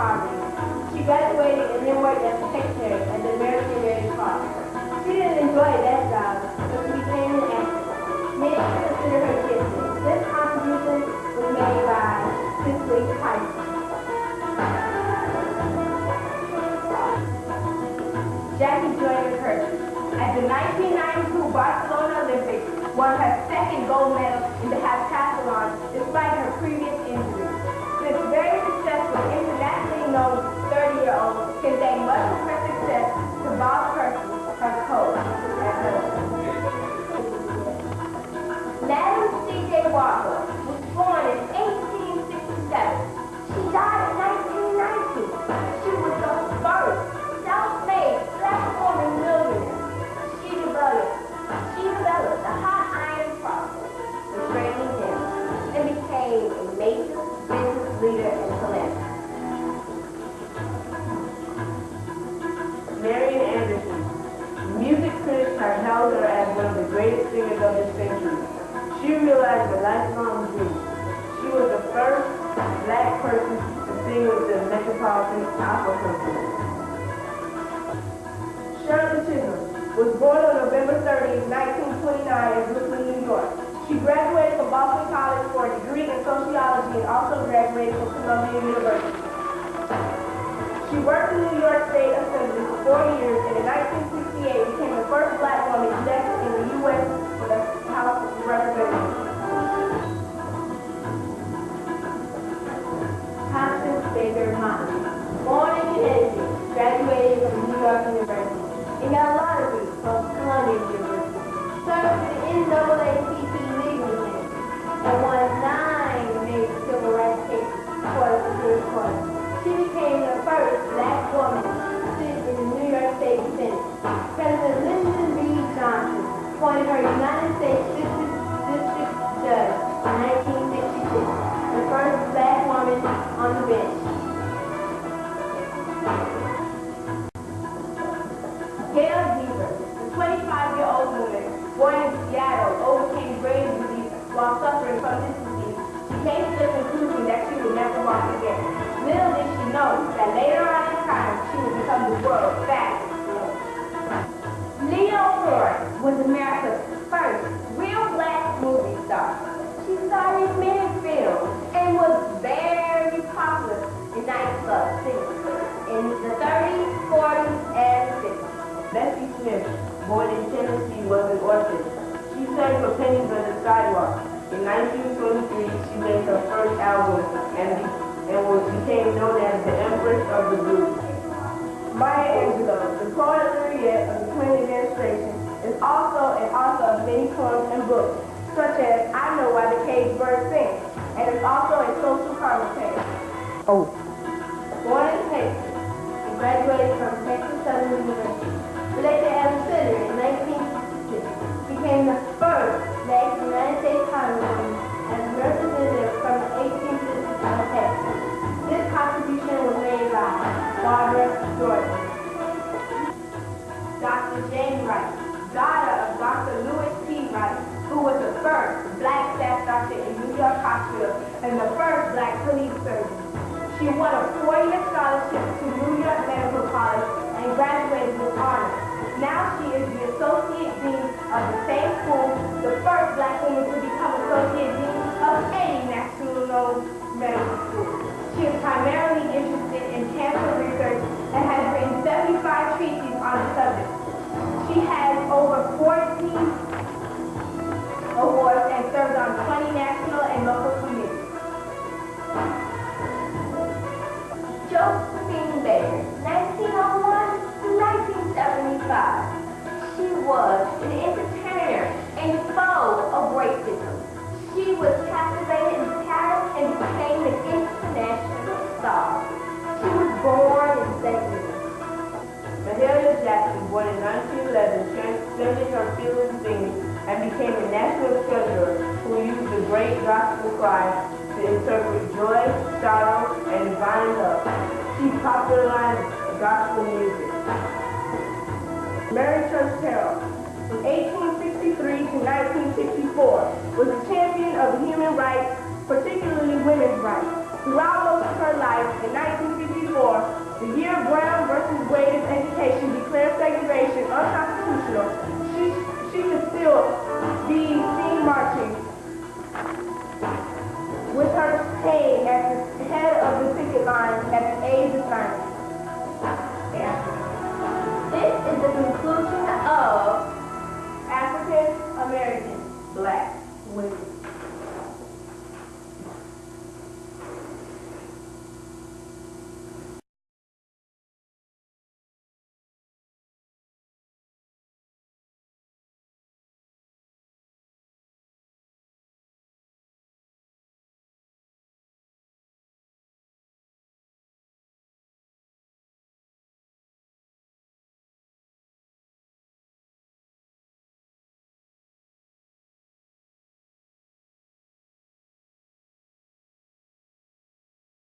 Harvard. She graduated and then worked as a secretary at the American Red Cross. She didn't enjoy that job, but she became an actress. Many consider her gifted. This contribution was made by Cicely Tyson. Jackie Joyner Kersey. At the 1992 Barcelona Olympics, won her second gold medal in the heptathlon despite her previous injuries. This very successful, internationally known 30-year-old can thank much of her success to Bob Kersey, her coach at home. Natalie C.J. Walker was born in 1867. She died in 1919. She was the first self-made black woman millionaire. She developed the hot iron process for training him and became a major business leader and philanthropist. Marian Anderson. Music critics have hailed her as one of the greatest singers of this century. She realized a lifelong dream. She was the first black person to sing with the Metropolitan Opera Company. Shirley Chisholm was born on November 30, 1929 in Brooklyn, New York. She graduated from Boston College for a degree in sociology and also graduated from Columbia University. She worked in the New York State Assembly for 4 years and in 1968 became the first black woman elected in the U.S. for the House of Representatives. Constance Baker Motley. Born in Connecticut, graduated from New York University and got a law degree from Columbia University. Served with the NAACP legal team and won 9 major civil rights cases for the Supreme Court. She became the first black woman to sit in the New York State Senate. President Lyndon B. Johnson appointed her United States District Judge in 1966, the first black woman on the bench. Gail Deaver, the 25-year-old woman born in Seattle, overcame brain disease while suffering from this disease. She came to the conclusion that she would never walk again. Little did she know that later on in time, she would become the world's fastest woman. Leo Ford was America's first real black movie star. She starred in many films and was very popular in nightclubs in the 30s, 40s, and 50s. Bessie Smith, born in Tennessee, was an orphan. She sang for pennies on the sidewalk. In 1923, she made her first album and became known as the Empress of the Blues. Maya Angelou, the poet laureate of the Clinton administration, is also an author of many poems and books, such as I Know Why the Caged Bird Sings, and is also a social commentator. Born in Texas, and graduated from Texas Southern University. Elected as a senator in 1966, became the first black United States Congresswoman as a representative from the 18th District of Texas. This contribution was made by Barbara Jordan. Dr. Jane Wright, daughter of Dr. Louis P. Wright, who was the first black staff doctor in New York Hospital and the first black police surgeon. She won a 4-year scholarship to New York Medical College and graduated with honors. Now she is the Associate Dean of the same school, the first black woman to become Associate Dean of any national medical school. She is primarily interested in cancer research and has written 75 treatises on the subject. She has over 14 awards and served on 20 national and local committees. Josephine Baker, 1901 to 1975. She was an entertainer and foe of racism. She was captivated in Paris and became an international star. She was born in St. Louis. Mahalia Jackson, born in 1911, transcended her field of singing and became a national treasurer who used the great gospel cry to interpret joy, sorrow, and divine love. She popularized gospel music. Mary Church Terrell, from 1863 to 1964, was a champion of human rights, particularly women's rights. Throughout most of her life, in 1954, the year Brown versus Wade of Education declared segregation unconstitutional, she could still be seen marching